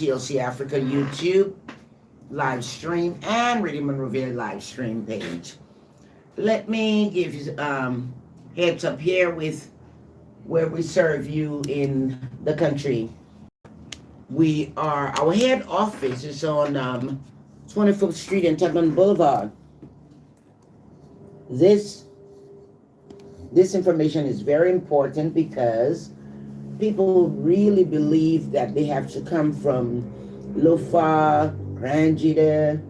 TLC Africa YouTube live stream and Radio Monrovia live stream page. Let me give you heads up here with where we serve you in the country. Our head office is on 25th Street and Tubman Boulevard. This information is very important because people really believe that they have to come from Lofa, Grandjita,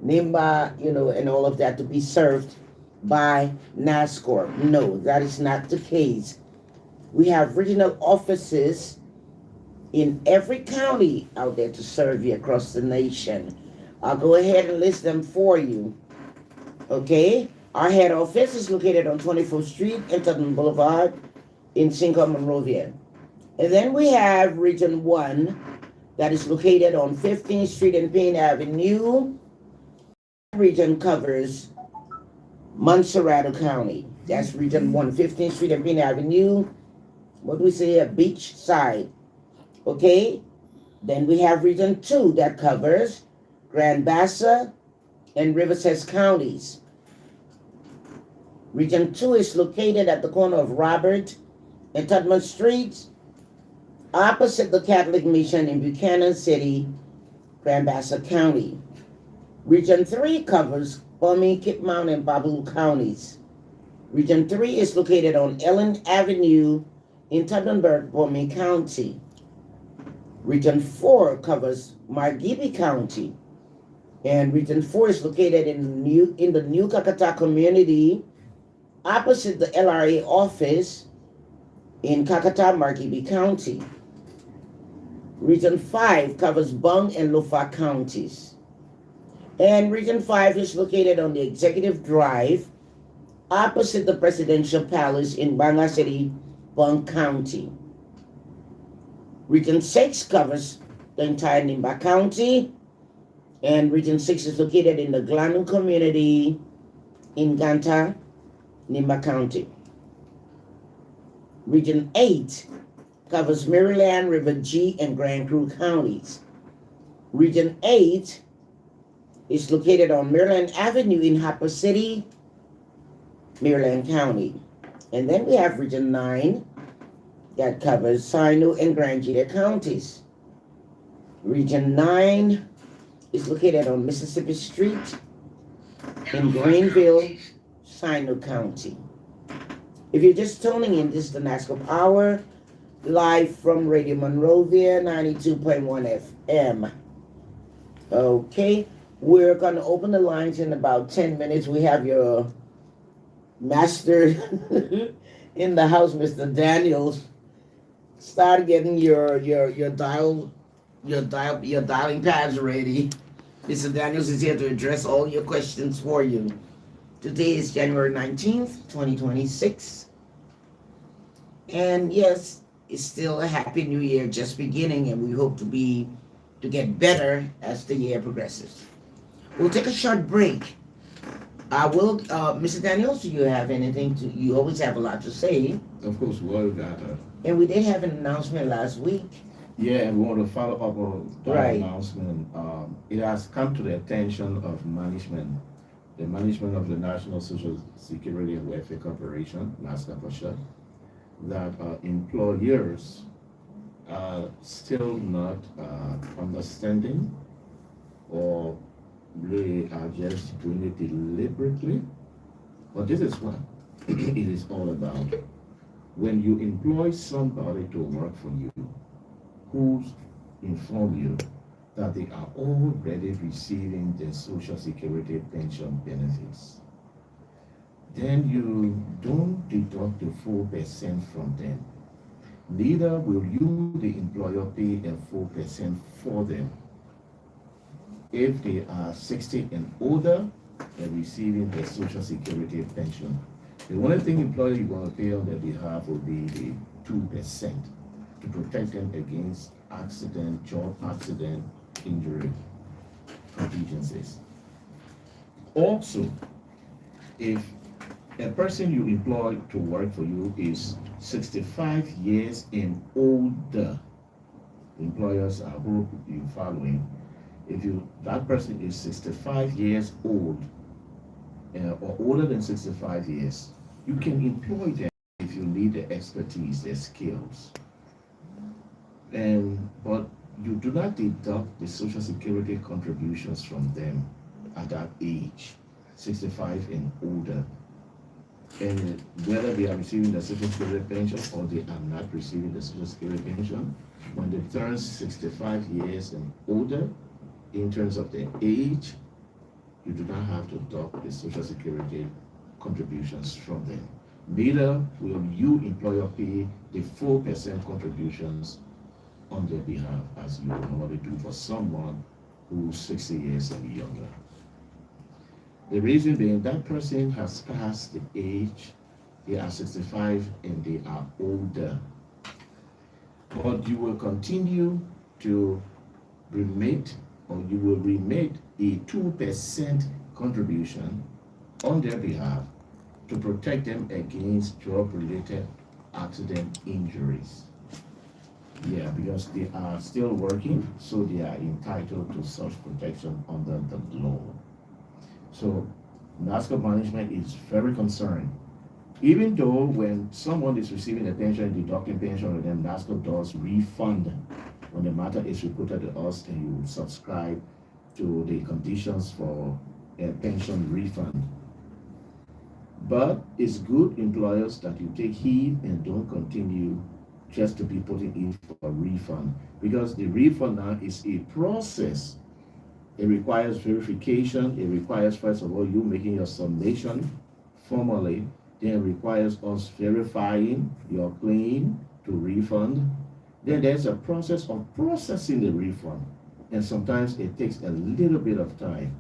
Nimba, and all of that to be served by NASSCORP. No, that is not the case. We have regional offices in every county out there to serve you across the nation. I'll go ahead and list them for you. Okay? Our head office is located on 24th Street and Tubman Boulevard in Cinco Monrovia. And then we have Region 1 that is located on 15th Street and Payne Avenue. That region covers Montserrado County. That's Region 1, 15th Street and Payne Avenue. What do we say? A beach side. Okay? Then we have Region 2 that covers Grand Bassa and Riverside counties. Region 2 is located at the corner of Robert and Tubman Streets, opposite the Catholic Mission in Buchanan City, Grand Bassa County. Region 3 covers Bomi, Kipmount, and Babu counties. Region 3 is located on Ellen Avenue in Tubmanburg, Bomi County. Region 4 covers Margibi County. And Region 4 is located in the New Kakata community, opposite the LRA office in Kakata, Margibi County. Region 5 covers Bung and Lofa counties. And Region 5 is located on the Executive Drive, opposite the Presidential Palace in Banga City, Bung County. Region 6 covers the entire Nimba County, and Region 6 is located in the Glanu community in Ganta, Nimba County. Region 8 covers Maryland, River G, and Grand Crew counties. Region 8 is located on Maryland Avenue in Harper City, Maryland County. And then we have Region 9 that covers Sino and Grandjita counties. Region 9 is located on Mississippi Street in Greenville, Sino County. If you're just tuning in, this is the NASSCORP Hour, live from Radio Monrovia, 92.1 FM. Okay, we're going to open the lines in about 10 minutes. We have your master in the house, Mr. Daniels. Start getting your dialing pads ready. Mr. Daniels is here to address all your questions for you. Today is January 19th, 2026. And yes, it's still a happy new year just beginning, and we hope to get better as the year progresses. We'll take a short break. Mr. Daniels, do you have anything you always have a lot to say. Of course, well done. And we did have an announcement last week. Yeah, and we want to follow up on that Right. announcement. It has come to the attention of management, the management of the National Social Security and Welfare Corporation, NASSCORP, that employers are still not understanding, or they are just doing it deliberately. But this is what it is all about. When you employ somebody to work for you, who inform you that they are already receiving the Social Security pension benefits, then you don't deduct the 4% from them. Neither will you, the employer, pay a 4% for them. If they are 60 and older, they're receiving the Social Security pension. The only thing employer you're going to pay on their behalf will be the 2% to protect them against accident, job accident, injury, contingencies. Also, if a person you employ to work for you is 65 years and older, employers, I hope you following. If that person is 65 years old or older than 65 years, you can employ them if you need the expertise, their skills. But you do not deduct the Social Security contributions from them at that age, 65 and older. And whether they are receiving the Social Security pension or they are not receiving the Social Security pension, when they turn 65 years and older, in terms of their age, you do not have to deduct the Social Security contributions from them. Neither will you, employer, pay the 4% contributions on their behalf as you would normally do for someone who's 60 years and younger. The reason being that person has passed the age, they are 65 and they are older. But you will continue to remit, or you will remit a 2% contribution on their behalf to protect them against job-related accident injuries. Yeah, because they are still working, so they are entitled to such protection under the law. So NASSCORP management is very concerned. Even though when someone is receiving a pension, deducting pension, and then NASSCORP does refund when the matter is reported to us and you subscribe to the conditions for a pension refund. But it's good, employers, that you take heed and don't continue just to be putting in for a refund, because the refund now is a process. It requires verification. It requires, first of all, you making your submission formally. Then it requires us verifying your claim to refund. Then there's a process of processing the refund. And sometimes it takes a little bit of time.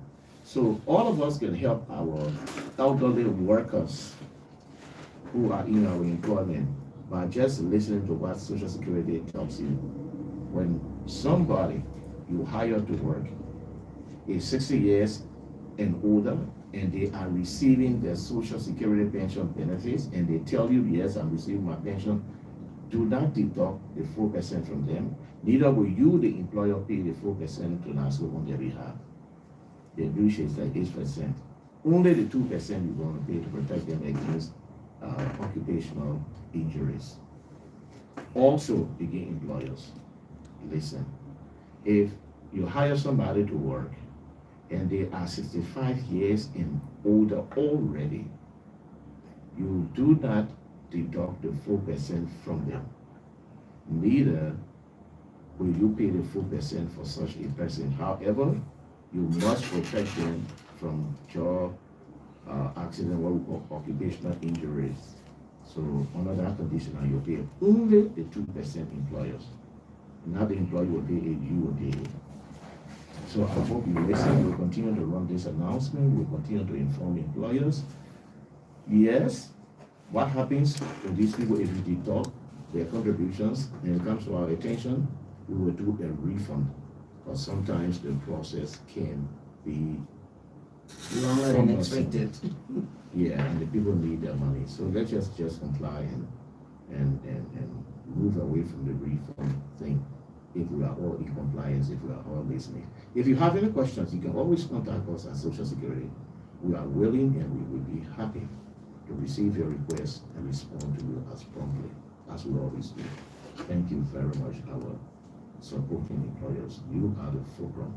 So all of us can help our elderly workers who are in our employment by just listening to what Social Security tells you. When somebody you hire to work is 60 years and older, and they are receiving their Social Security pension benefits, and they tell you, yes, I'm receiving my pension, do not deduct the 4% from them. Neither will you, the employer, pay the 4% to NASSCORP on their behalf. The duty is like 8%. Only the 2% you're going to pay to protect them against occupational injuries. Also, again, employers, listen. If you hire somebody to work and they are 65 years and older already, you do not deduct the 4% from them. Neither will you pay the 4% for such a person. However, you must protect them from job accident, what we call occupational injuries. So under that condition, you pay only the 2% employers. Not the employer will pay it, you will pay it. So I hope you listen. We'll continue to run this announcement. We'll continue to inform employers. Yes, what happens to these people if we deduct their contributions and it comes to our attention, we will do a refund. But sometimes the process can be longer than expected. Yeah, and the people need their money. So let's just comply and move away from the refund thing if we are all in compliance, if we are all listening. If you have any questions, you can always contact us at Social Security. We are willing and we will be happy to receive your requests and respond to you as promptly as we always do. Thank you very much, our supporting employers. You are the fulcrum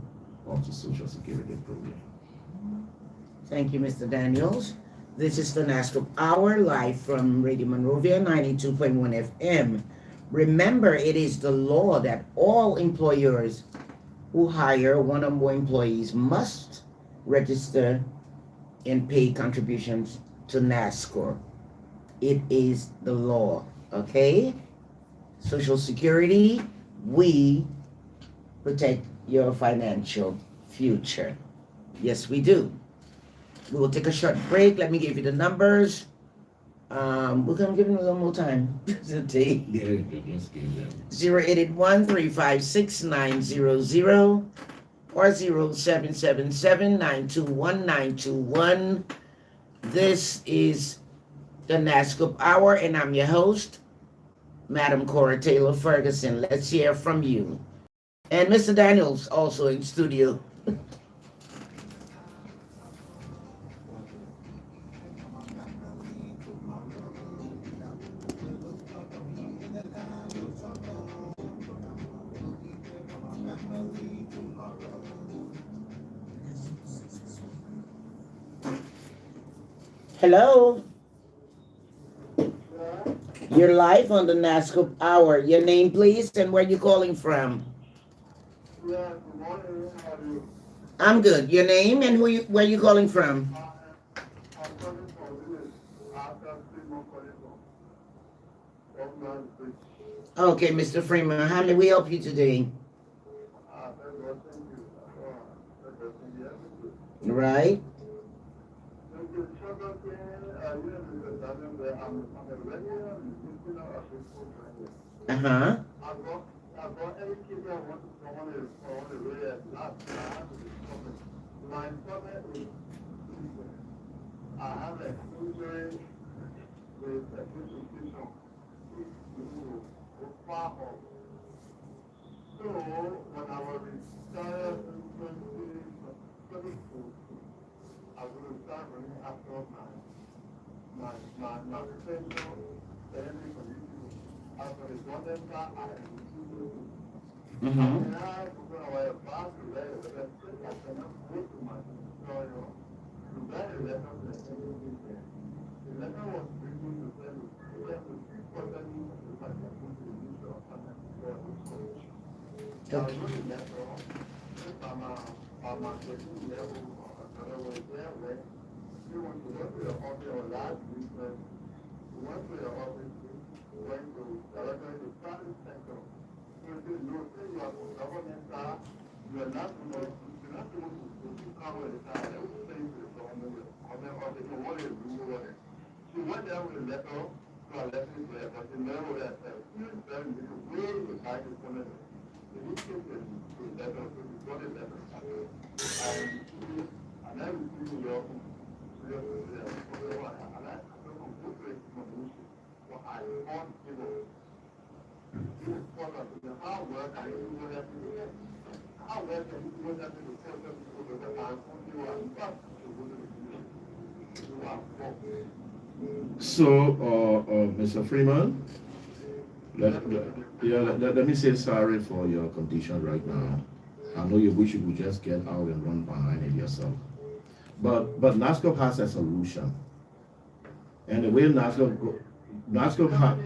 of the Social Security program. Thank you, Mr. Daniels. This is the NASSCORP Hour, live from Radio Monrovia, 92.1 FM. Remember, it is the law that all employers who hire one or more employees must register and pay contributions to NASSCORP. It is the law, okay? Social Security, we protect your financial future. Yes, we do. We will take a short break. Let me give you the numbers. We're going to give them a little more time today. 081-356-900 or 0777-921-921. This is the NASSCORP Hour, and I'm your host, Madam Cora Taylor Ferguson. Let's hear from you. And Mr. Daniels also in studio. Hello. You're live on the NASSCORP Hour. Your name, please, and where you calling from? Yeah, good morning. How are you? I'm good. Your name and where you calling from? I'm calling from village. After 3 months calling from Oakland Street. Okay, Mr. Freeman, how may we help you today? Thank God, thank you. Thank God, thank you. Right. Thank you. Short thing, you know, Mr. Daniel, I'm a regular listener of this program. Uh-huh. I've got any kid I want to really last. I have to discover. My problem is I have a injury with a institution. Far off. So when I was retired in 2022, I was retiring after my pension, every condition. After the government car, I Mm-hmm. and I was going away about to let it, but I cannot go to my employer to let it let us let it. The letter was written to say, we have to speak for them if I can put the use of an employer to coach. I was going to let her, if I'm getting level or another way there, where you want to go to your office or last week, you went to your office, went to directly to private sector. So you know, say you are government staff, you are not supposed to cover the time. They will say to the government, office, so what is the rule? She went there with a letter to a lesson there, but the letter that said, you tell me to go to the side of the community. So he took the letter, so he got a letter. And I received your So, Mr. Freeman, let me say sorry for your condition right now. I know you wish you could just get out and run behind it yourself. But NASSCORP has a solution. And the way NASSCORP has...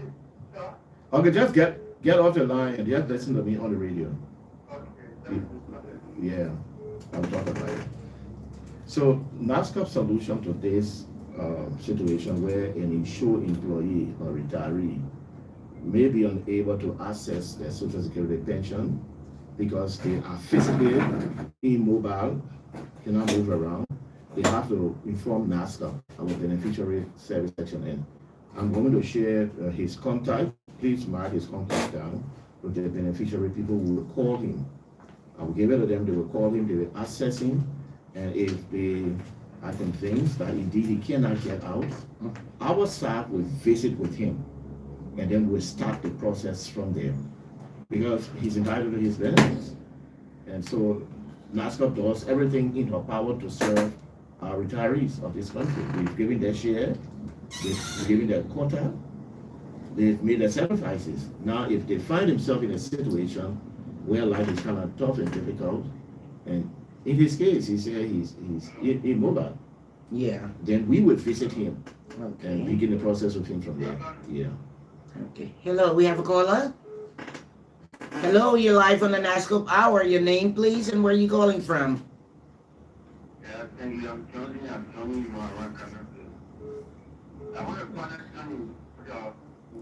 Okay, just get off the line and just listen to me on the radio. Yeah, I'll talk about it. So NASSCORP's solution to this situation where an insured employee or retiree may be unable to access their Social Security pension because they are physically immobile, cannot move around, they have to inform NASSCORP, our beneficiary service section. And I'm going to share his contact. Please mark his contact down with the beneficiary people who will call him. I will give it to them, they will call him, they will assess him, and if they are convinced that indeed he cannot get out, our staff will visit with him, and then we'll start the process from there. Because he's entitled to his benefits. And so NASSCORP does everything in her power to serve our retirees of this country. We've given their share, they've given their quota, they've made their sacrifices. Now, if they find themselves in a situation where life is kind of tough and difficult, and in his case, he said he's immobile. Yeah. Then we would visit him Okay. and begin the process with him from there. Yeah. Okay. Hello, we have a caller. Hello, you're live on the NASSCORP Hour. Your name, please, and where are you calling from? Yeah, thank you. I'm Tony. You are one kind of. I want to connect Tony.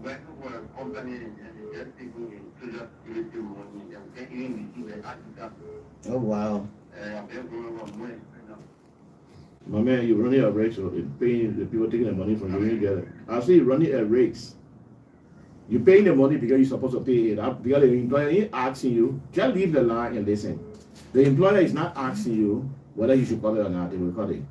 Working for a company and just taking in Social Security money and getting into the Africa. Oh, wow. I've been going on money. My man, you're running a race, so paying the people taking the money from you, you get it. I say you're running a race. You're paying the money because you're supposed to pay it. Because the employer ain't asking you, just leave the line and listen. The employer is not asking you whether you should cut it or not, they will cut it.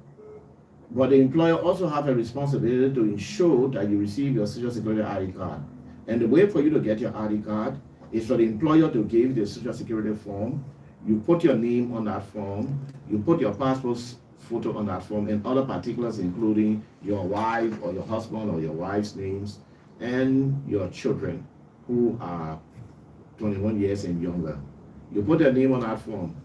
But the employer also have a responsibility to ensure that you receive your Social Security ID card. And the way for you to get your ID card It's for the employer to give the Social Security form. You put your name on that form. You put your passport photo on that form and other particulars, including your wife or your husband or your wife's names and your children who are 21 years and younger. You put their name on that form.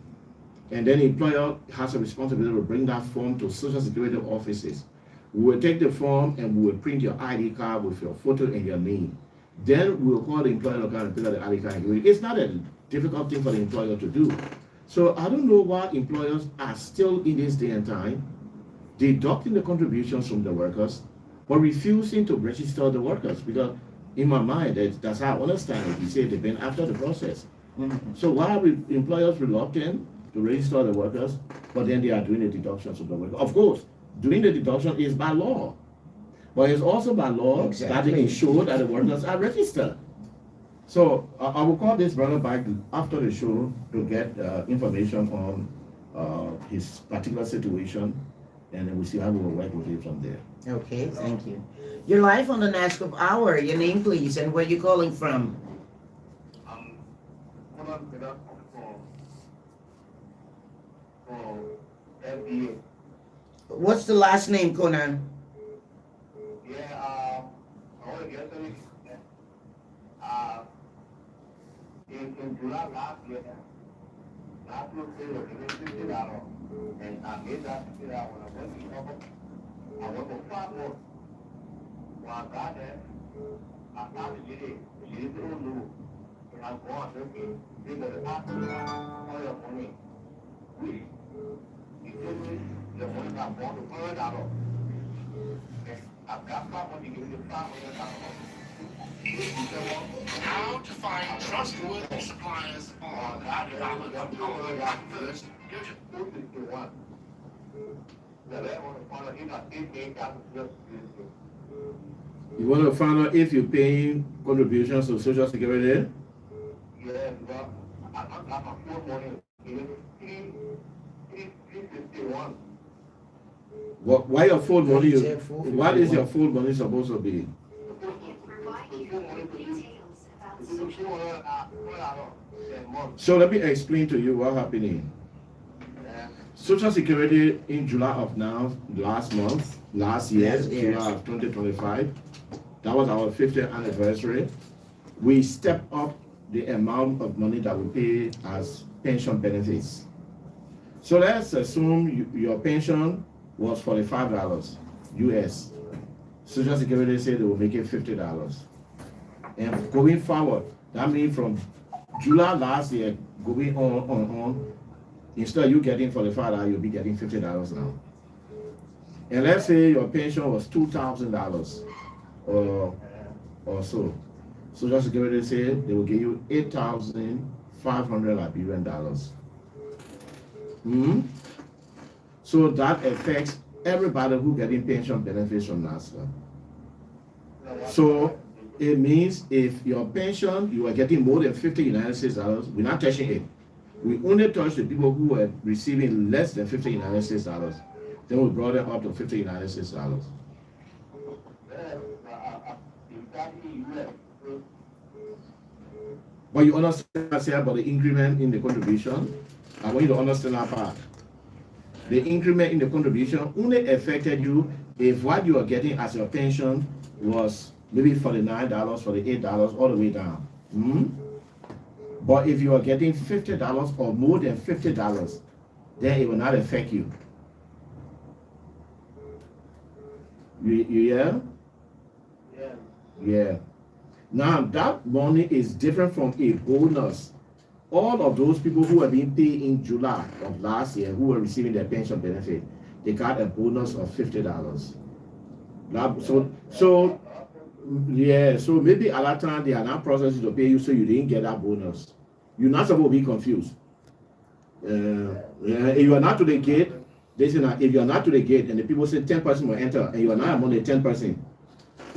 And then the employer has a responsibility to bring that form to Social Security offices. We will take the form and we will print your ID card with your photo and your name. Then we will call the employer to come and pick up the ID card. It's not a difficult thing for the employer to do. So I don't know why employers are still in this day and time deducting the contributions from the workers, but refusing to register the workers, because in my mind, that's how I understand it. You say they've been after the process. So why are employers reluctant to register the workers, but then they are doing the deductions of the workers? Of course, doing the deduction is by law, but it's also by law that they ensure that the workers are registered. So I will call this brother back after the show to get information on his particular situation, and then we'll see how we will work with him from there. Okay, thank you. You're live on the NASSCORP Hour. Your name, please, and where you calling from? FDA. What's the last name, Conan? Yeah, I want to get something. In July last year, NASSCORP said that they $50, and I made that $50 when I went to trouble. I went to Caldwell. When I got there, I started getting she didn't know. And I'm going to say, they got to ask me all your money. We, you give me the money I bought to $100. And I've got my money to give you $500. How to find trustworthy suppliers on $90 first. You want to find out if you're paying contributions to Social Security? Yeah, but I got my full money. $351. Why your full money? What is your full money supposed to be? So let me explain to you what happening. Social Security in July of last year, July of 2025, that was our 50th anniversary. We stepped up the amount of money that we pay as pension benefits. So let's assume your pension was $45 US. Social Security said they will make it $50. And going forward, that means from July last year, going on, instead of you getting $45, you'll be getting $50 now. And let's say your pension was $2,000 or so. Social Security said they will give you 8,500 Liberian dollars. So that affects everybody who getting pension benefits from NASSCORP. So it means if your pension, you are getting more than 50 United States dollars, we're not touching it. We only touch the people who are receiving less than 50 United States dollars. Then we brought it up to 50 United States dollars. But you understand what I said about the increment in the contribution? I want you to understand that part. The increment in the contribution only affected you if what you are getting as your pension was maybe $49, $48, all the way down. But if you are getting $50 or more than $50, then it will not affect you. You hear? Yeah. Yeah. Now that money is different from a bonus. All of those people who have been paid in July of last year, who were receiving their pension benefit, they got a bonus of $50. Now, so maybe at that time they are not processing to pay you, so you didn't get that bonus. You're not supposed to be confused. If you are not to the gate, they say that if you are not to the gate and the people say 10% will enter and you are not among the 10%,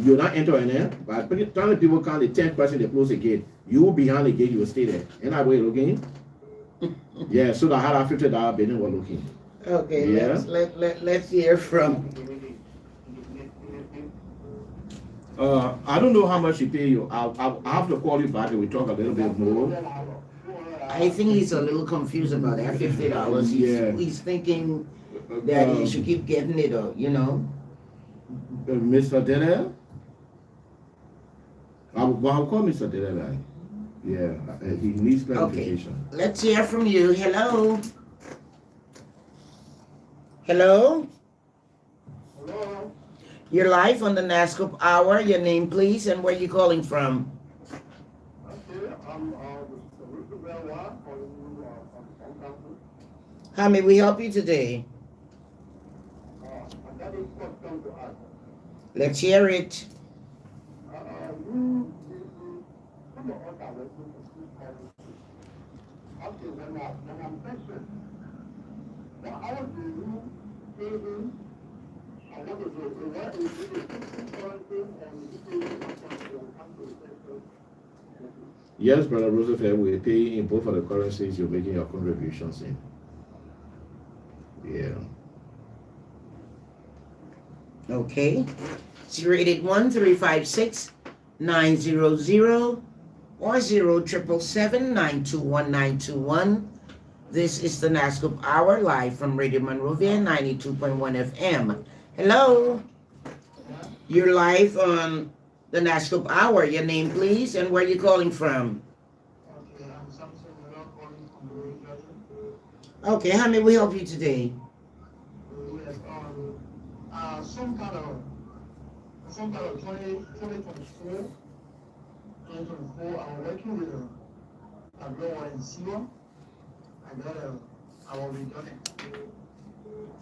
you're not entering there. But by the time the people count the 10%, they close the gate. You behind the gate, you will stay there. Ain't that way looking? Yeah, so that had that $50 bill we're looking. Okay, yeah. let's hear from. I don't know how much he pay you. I'll have to call you back and we talk a little bit more. I think he's a little confused about that $50. Yeah. He's thinking that he should keep getting it, you know. Mr. Dele? I'll call Mr. Dele. Yeah, he needs clarification. Okay, let's hear from you. Hello? Hello? Hello? You're live on the NASSCORP Hour. Your name, please, and where you calling from? Okay, I'm the Roosevelt one calling you from campus. How may we help you today? I got a question to ask. Let's hear it. Some of us are working for school policy. Okay, when I'm pregnant, what hours do you pay in? And what is it? What is it? Is it currency and is it on campus? Yes, Brother Roosevelt, we pay in both of the currencies you're making your contributions in. Yeah. Okay. 081-356-900 or 077792191. This is the NASSCORP Hour, live from Radio Monrovia, 92.1 FM. Hello. You're live on the NASSCORP Hour. Your name, please, and where you calling from? Okay, I'm Samson Miller calling from the Georgia. Okay, how may we help you today? Yes, some kind of 2024, I'm working with a girl in Siwa. I was redundant.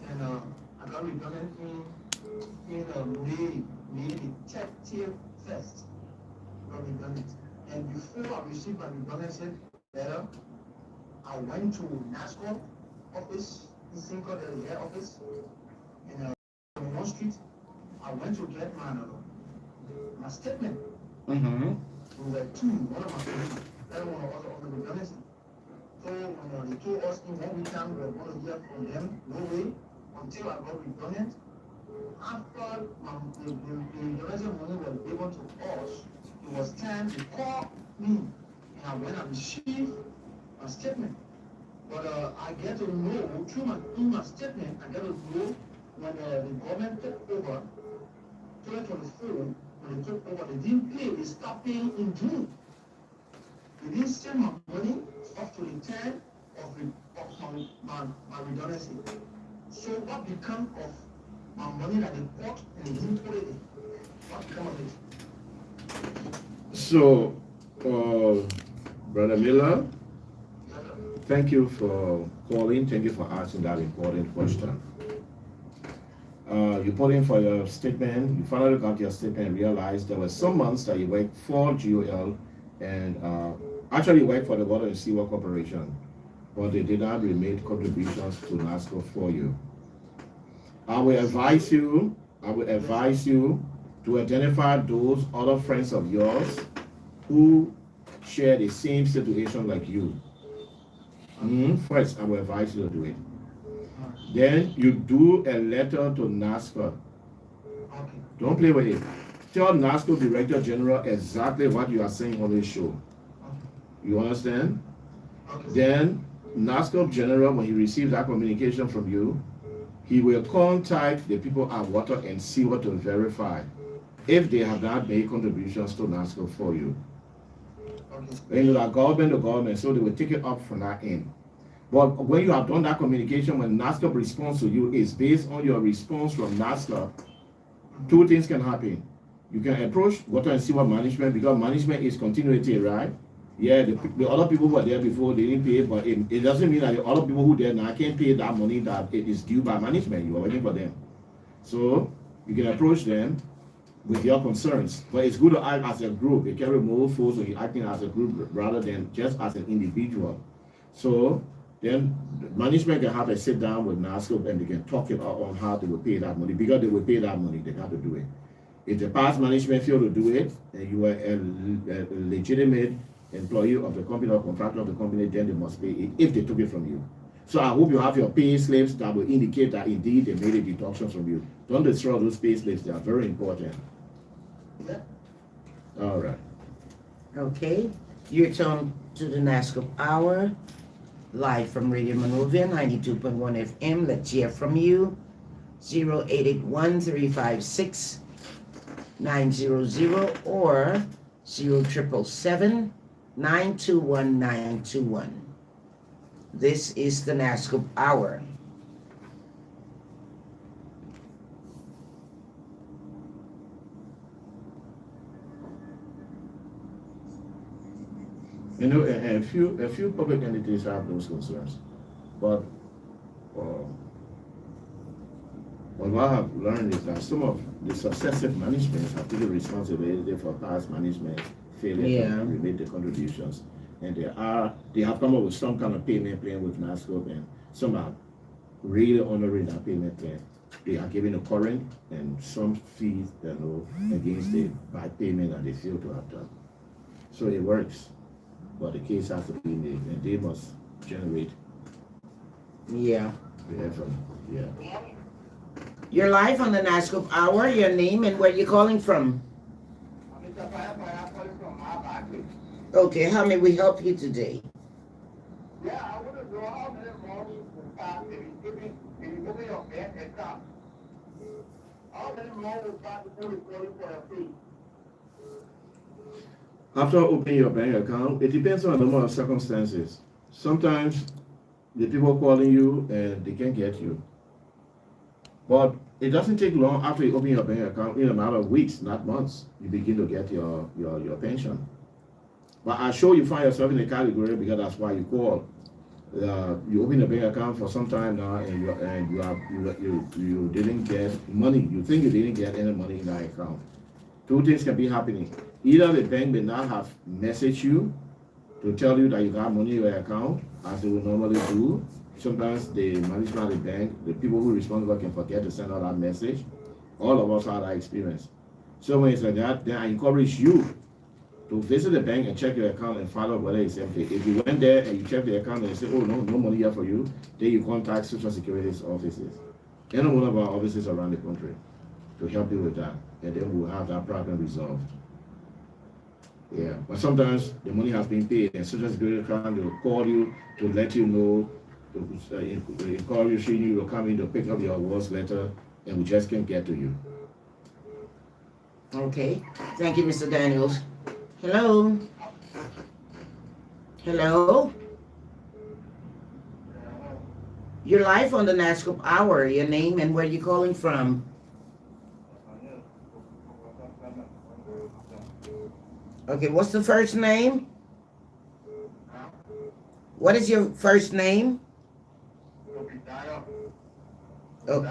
And I got redundant in May the 30th first. Got redundant. And before I received my redundancy letter, I went to NASSCORP office, this thing called the head office, in on Wall Street. I went to get my statement. Mm-hmm. We were two, one of my colleagues, that one was on the redundancy. So when they told us in 1 week time we were going to hear from them, no way, until I got redundant. After the redundancy money was given to us, it was time to call me. And when I received my statement, but I get to know through my statement, I get to know when the government took over 2024, when they took over, they didn't pay, they stopped paying in June. They didn't send my money up to the time of my redundancy. So what become of my money that they bought and they didn't put it in? What become of it? So, Brother Miller, thank you for calling. Thank you for asking that important question. You put in for your statement, you finally got your statement and realized there were some months that you worked for GOL and actually worked for the Water and Sewer Corporation, but they did not remit contributions to NASSCORP for you. I will advise you to identify those other friends of yours who share the same situation like you. First, I will advise you to do it. Then you do a letter to NASSCORP. Okay. Don't play with it. Tell NASSCORP Director General exactly what you are saying on this show. You understand? Okay. Then NASSCORP General, when he receives that communication from you, he will contact the people at Water and Sewer to verify if they have not made contributions to NASSCORP for you. Okay. When you are government to government, so they will take it up from that end. But when you have done that communication, when NASSCORP responds to you, is based on your response from NASSCORP. Two things can happen. You can approach Water and Sewer Management because management is continuity, right? Yeah, the other people who were there before, they didn't pay, but it doesn't mean that the other people who are there now can't pay that money that it is due by management. You are waiting for them. So you can approach them with your concerns. But it's good to act as a group. You carry more force when you're acting as a group rather than just as an individual. So then management can have a sit down with NASSCORP and they can talk it out on how they will pay that money. Because they will pay that money, they have to do it. If the past management failed to do it, and you are a legitimate employee of the company or contractor of the company, then they must pay it if they took it from you. So I hope you have your pay slips that will indicate that indeed they made a deduction from you. Don't destroy those pay slips, they are very important. All right. Okay. You're tuned to the NASSCORP Hour, live from Radio Monrovia, 92.1 FM. Let's hear from you. 0881-356-900 or 0777-921-921. This is the NASSCORP Hour. You know, a few public entities have those concerns, but what I have learned is that some of the successive managements have taken responsibility for past management failure to remit the contributions, and they have come up with some kind of payment plan with NASSCORP, and some are really honoring that payment plan. They are giving a current and some fees, against the bad payment that they fail to have done. So it works. But the case has to be made, and they must generate the effort. Yeah. You're live on the NASSCORP Hour. Your name and where you're calling from? Okay, how may we help you today? Yeah, I want to know how many money will pass if you give me your bank account. How many money will pass before you call for a fee? After opening your bank account, it depends on a number of circumstances. Sometimes the people calling you and they can't get you. But it doesn't take long after you open your bank account. In a matter of weeks, not months, you begin to get your pension. But I'm sure you find yourself in a category because that's why you call. You open a bank account for some time now, and you didn't get money. You think you didn't get any money in that account. Two things can be happening. Either the bank may not have messaged you to tell you that you got money in your account, as they would normally do. Sometimes the management of the bank, the people who are responsible, can forget to send out that message. All of us have that experience. So when it's like that, then I encourage you to visit the bank and check your account and follow up whether it's empty. If you went there and you check the account and you say, oh, no money here for you, then you contact Social Security's offices. Any one of our offices around the country to help you with that. And then we'll have that problem resolved. Yeah, but sometimes the money has been paid and Social Security account will call you to let you know, to encourage you to come in to pick up your awards letter, and we just can't get to you. Okay, thank you, Mr. Daniels. Hello? Hello? You're live on the NASSCORP Hour. Your name and where you're calling from? Okay, what's the first name? What is your first name? Oh.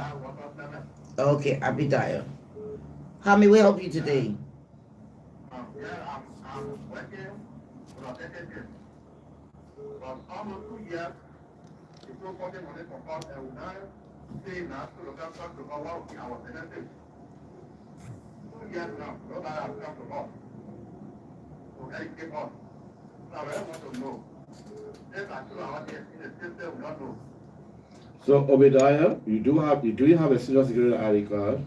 Okay, Abidaya. How may we help you today? I'm working for a secretary. For almost 2 years, people putting money for us and we now say now to look after to our benefits. 2 years now, nobody has come to us. So they give us. So I want to know. If I still out here in the system, we don't know. So Obadiah, do you have a Social Security ID card?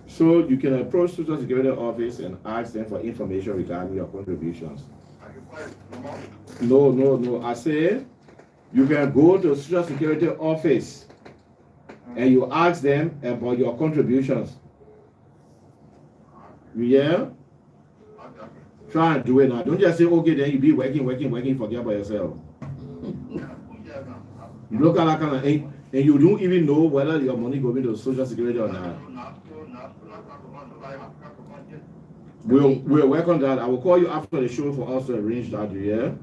So you can approach Social Security office and ask them for information regarding your contributions. No. I say you can go to Social Security office and you ask them about your contributions. Yeah? Try and do it now. Don't just say, okay, then you be working, forget about yourself. You look at that kind of thing, and you don't even know whether your money going to Social Security or not. We'll work on that. I will call you after the show for us to arrange that, yeah?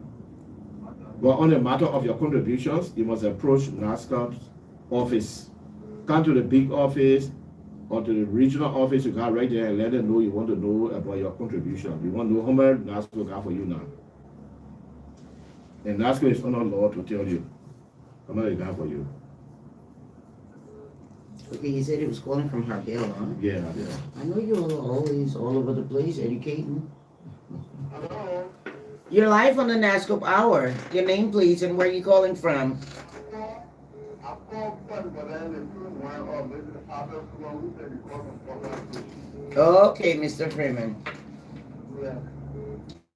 But on the matter of your contributions, you must approach NASSCORP's office. Come to the big office or to the regional office. You go right there and let them know you want to know about your contribution. You want to know how much NASSCORP got for you now. And NASSCORP is under law to tell you how much they got for you. Okay, you said he was calling from Harville, huh? Yeah. I know you're always all over the place educating. Hello? You're live on the NASSCORP Hour. Your name, please, and where you calling from? Okay, Mr. Freeman.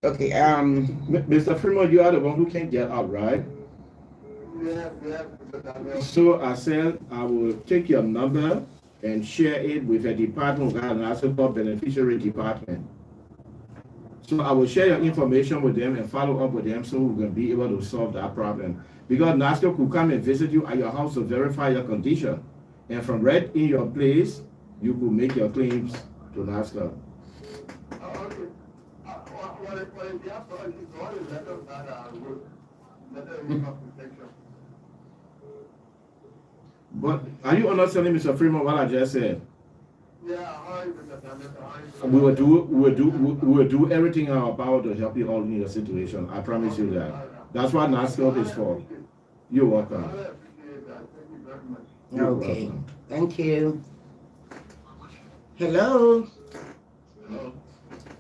Okay, Mr. Fremont, you are the one who can get out, right? So I said I will take your number and share it with a department, and also for beneficiary department. So I will share your information with them and follow up with them so we can be able to solve that problem. Because NASSCORP could come and visit you at your house to verify your condition. And from right in your place, you could make your claims to NASSCORP. But are you understanding, Mr. Freeman, what I just said? We will do everything in our power to help you all in your situation. I promise you that. That's what NASSCORP is for. You're welcome. okay. Welcome. Thank you. Hello. Hello.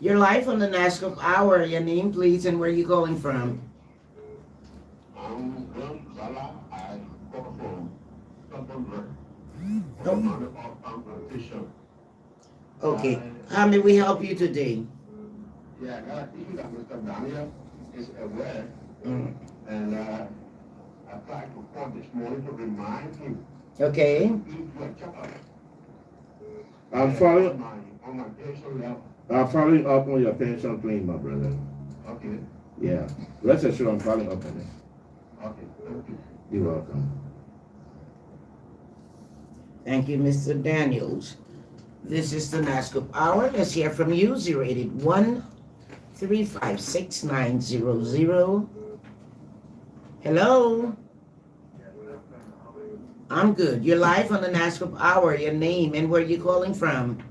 You're live on the NASSCORP Hour. Your name, please, and where you calling from? Okay. How may we help you today? Yeah, I think that Mr. Daniel is aware, and I tried to call this morning to remind him. Okay. I'm following up on your pension claim, my brother. Okay. Yeah. Rest assured, I'm following up on it. Okay, thank you. You're welcome. Thank you, Mr. Daniels. This is the NASSCORP Hour. Let's hear from you. 081-356-900. Hello. I'm good. You're live on the NASSCORP Hour. Your name and where you calling from?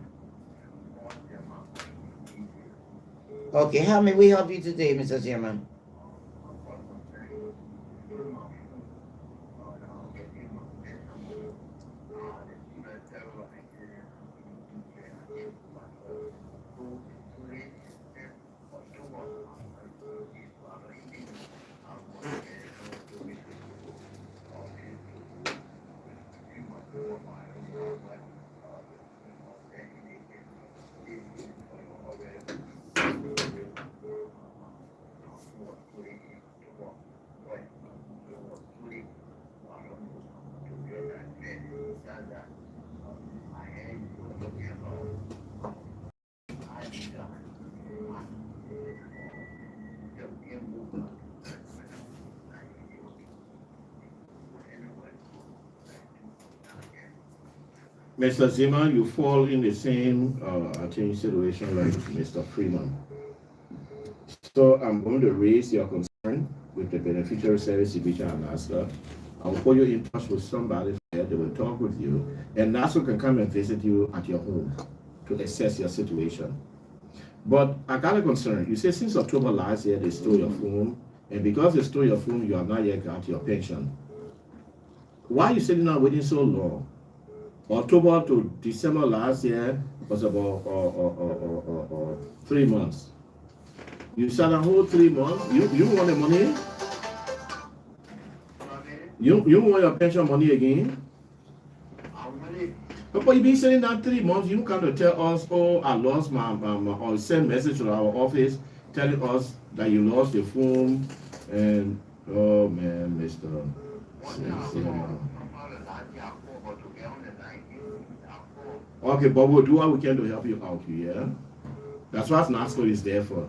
Okay, how may we help you today, Mr. Zimmerman? Mr. Zimmer, you fall in the same, I think, situation like Mr. Freeman. So I'm going to raise your concern with the beneficiary service division at NASSCORP. I'll put you in touch with somebody there. They will talk with you, and NASSCORP can come and visit you at your home to assess your situation. But I got a concern. You say since October last year they stole your phone, and because they stole your phone, you have not yet got your pension. Why are you sitting there waiting so long? October to December last year was about 3 months. You sat a whole 3 months. You want the money? You want your pension money again? But you've been sitting down 3 months. You come to tell us, oh, I lost my or send message to our office telling us that you lost your phone, and oh man, Mr. Okay, but we'll do what we can to help you out here. Yeah? That's what NASSCORP is there for.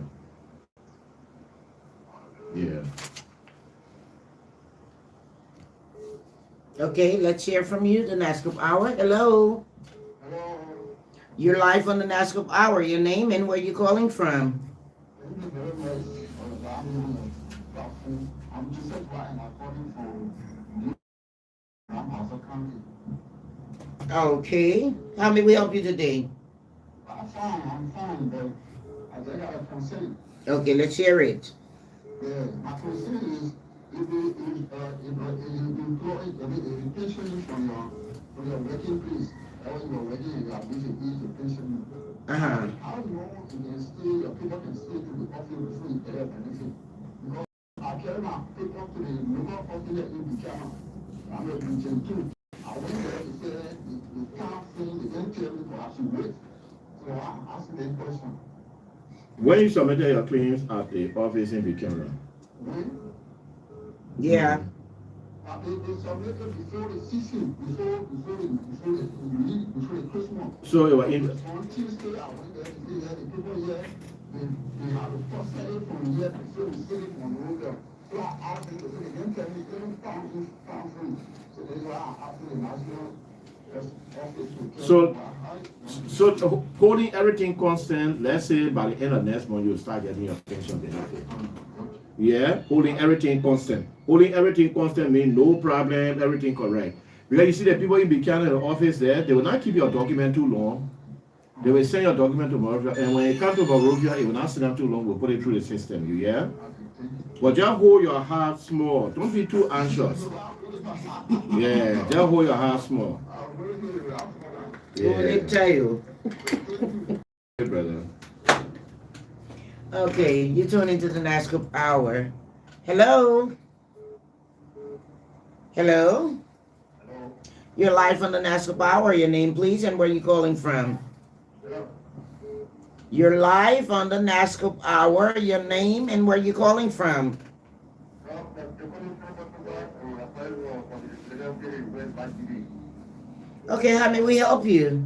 Yeah. Okay, let's hear from you, the NASSCORP Hour. Hello. Hello. You're live on the NASSCORP Hour. Your name and where you calling from? Thank you very much for the I'm Joseph Ryan. I'm calling from County. Okay. How may we help you today? I'm fine, but I got a concern. Okay, let's hear it. Yeah, my concern is if you employ a pension from your working place, or you're working and you are busy with your pension. How long you can stay, your people can stay to the office before you get a benefit? Because I carry my paper to the local office in Buchanan. I'm a region too. I went there to say the council, they didn't tell me I should wait. So I asked the question. When you submitted your claims at the office in Buchanan? When? Yeah. They submitted before the season, before the Christmas. So you were in. On Tuesday, I went there to see that the people here, they have a first selling from here to show the city from Monrovia. So I asked them to say, they didn't tell me, they didn't found free. So they were asking the national office to So holding everything constant, let's say by the end of next month, you'll start getting your pension benefit. Yeah, holding everything constant. Holding everything constant means no problem, everything correct. Because you see the people in Buchanan in the office there, they will not keep your document too long. They will send your document to Monrovia, and when it comes to Monrovia, it will not send them too long, we'll put it through the system, you hear? But just hold your heart small. Don't be too anxious. Yeah, just hold your heart small. Yeah. What did they tell you? Hey, brother. Okay, you tune into the NASSCORP Hour. Hello? Hello? You're live on the NASSCORP Hour. Your name, please, and where you calling from? You're live on the NASSCORP Hour. Your name and where you calling from? Okay, how may we help you?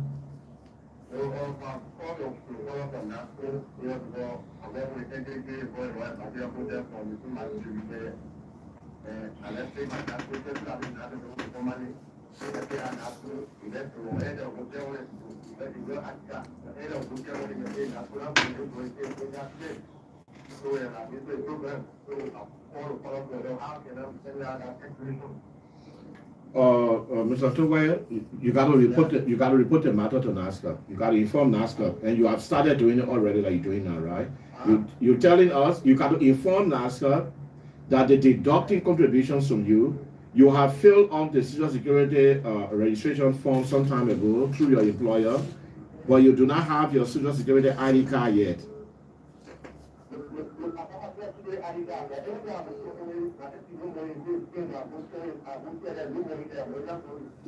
Mr. Tugway, you got to report the matter to NASSCORP. You got to inform NASSCORP, and you have started doing it already, like you're doing now, right? You're telling us you got to inform NASSCORP that the deducting contributions from you have filled out the Social Security registration form some time ago through your employer, but you do not have your Social Security ID card yet.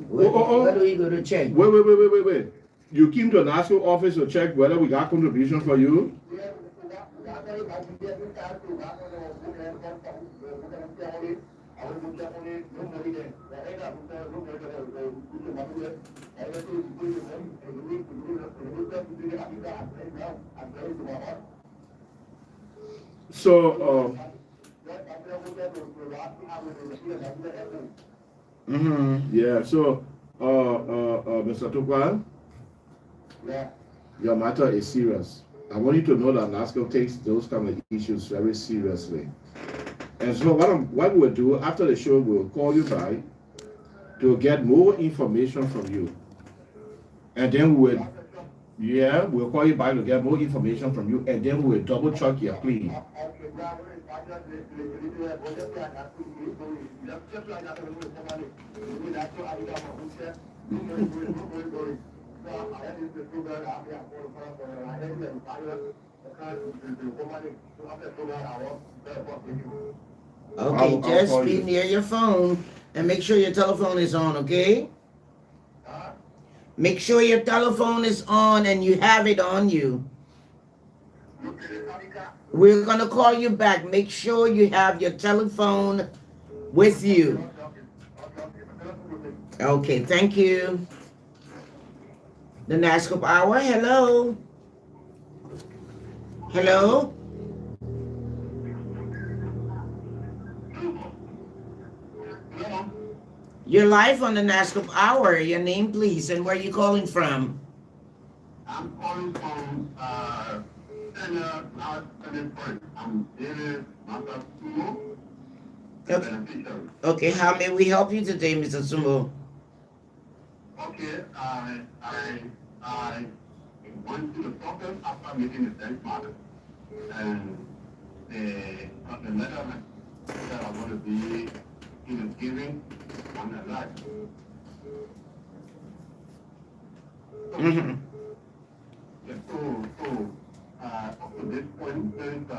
What do we go to check? Wait. You came to the NASSCORP office to check whether we got contribution for you? So, yeah, so, Mr. Tukwa, your matter is serious. I want you to know that NASSCORP takes those kind of issues very seriously. And so what we'll do after the show, we'll call you back to get more information from you. And then we'll call you back to get more information from you, and then we'll double check your claim. Okay, just be near your phone and make sure your telephone is on, okay? Make sure your telephone is on and you have it on you. We're going to call you back. Make sure you have your telephone with you. Okay, thank you. The NASSCORP Hour, hello? Hello? You're live on the NASSCORP Hour. Your name, please, and where are you calling from? I'm calling from I'm David Matasumo. Okay, how may we help you today, Mr. Sumo? Okay, I went to the doctor after making the benchmark, and they got the letter that I'm going to be giving on the life. Up to this point, since I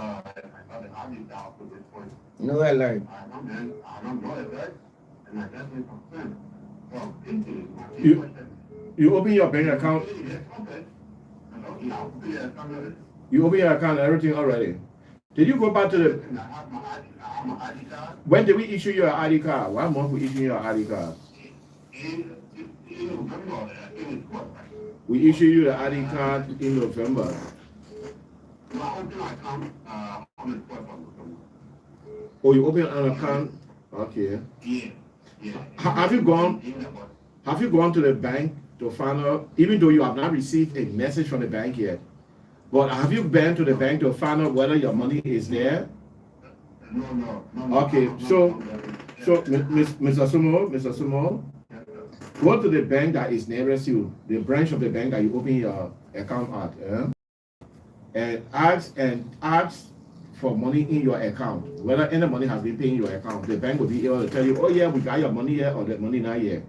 got the ID down to this point. No alert. I don't know alert, and I just need some sense. Well, thinking, my You- question. You open your bank account. Yes, okay. Yeah, I'll be there, come here. You open your account, everything already. Did you go back to the? And I have my ID card. When did we issue your ID card? What month we issue your ID card? In November, I think it's what? We issue you the ID card in November. No, I opened my account on the 12th of November. Oh, you open an account? Okay. Yeah. Have you gone? Have you gone to the bank to find out, even though you have not received a message from the bank yet, but have you been to the bank to find out whether your money is there? No. Okay, so Mr. Sumo, go to the bank that is nearest you, the branch of the bank that you open your account at, and ask for money in your account. Whether any money has been paid in your account, the bank will be able to tell you, oh yeah, we got your money here or the money not here.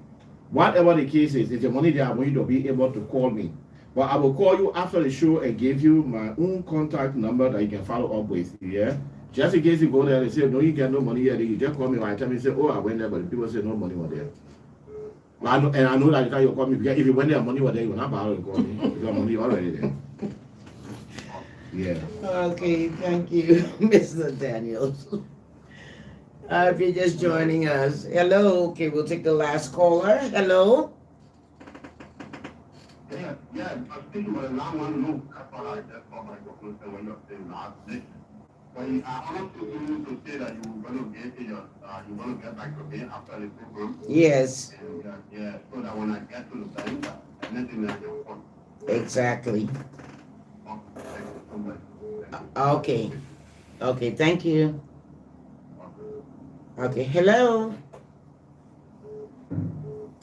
Whatever the case is, if the money there, I want you to be able to call me. But I will call you after the show and give you my own contact number that you can follow up with. Yeah. Just in case you go there and say, no, you get no money here, then you just call me and tell me, say, oh, I went there, but the people say no money was there. I know that the time you call me, because if you went there, money was there, you will not bother to call me. You got money already there. Yeah. Okay, thank you, Mr. Daniels. If you're just joining us, hello. Okay, we'll take the last caller. Hello. Yeah, I'm speaking with a long one loop. That's what I just called my conclusion when you're saying last night. But I want to say that you're going to get back to me after the program. Yes. And, yeah, so that when I get to the bank, anything that you want. Exactly. Thank you so much. Okay. Okay, thank you. Okay, hello.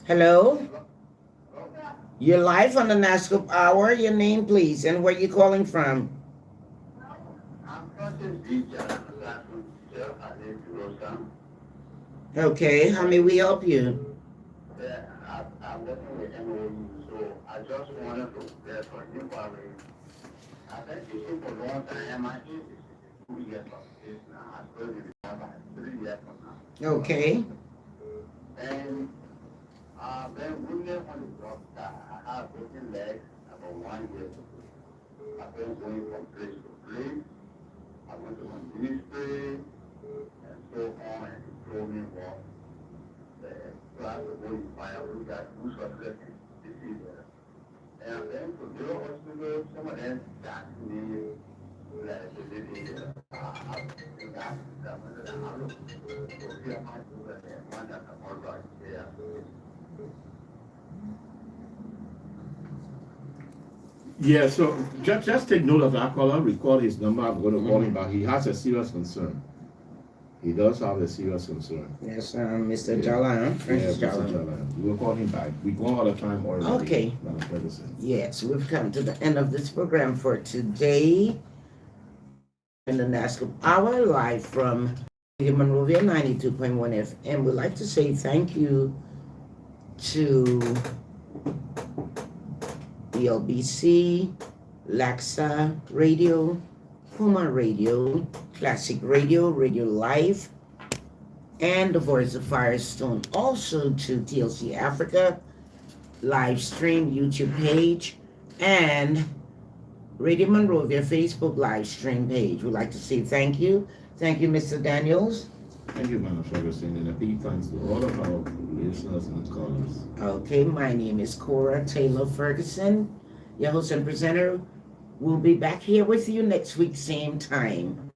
Hello. You're live on the NASSCORP Hour. Your name, please, and where you calling from? I'm talking teacher. I need to go down. Okay, how may we help you? Yeah, I'm working with MOU, so I just wanted to get for inquiry. I think you see for a long time, I think it's 2 years of this now. I told you about 3 years from now. Okay. And then women on the job, I have broken legs about 1 year. I've been going from place to place. I went to my ministry and so on, and he told me what the class of what you find out, look at who's got left this is there. And then to the hospital, some of them got me like they did here. Yeah, so just take note of that caller, record his number, I'm going to call him back. He has a serious concern. He does have a serious concern. Yes, Mr. Jalan, Francis Yeah, Mr. Jalan. Jalan. We'll call him back. We've gone all the time already. Okay. Madam Ferguson. Yes, we've come to the end of this program for today. In the NASSCORP Hour, live from Radio Monrovia 92.1 FM. We'd like to say thank you to BLBC, Laxa Radio, Puma Radio, Classic Radio, Radio Live, and the Voice of Firestone. Also to TLC Africa, live stream YouTube page, and Radio Monrovia Facebook live stream page. We'd like to say thank you. Thank you, Mr. Daniels. Thank you, Madam Ferguson, and a big thanks to all of our listeners and callers. Okay, my name is Cora Taylor Ferguson, your host and presenter. We'll be back here with you next week, same time.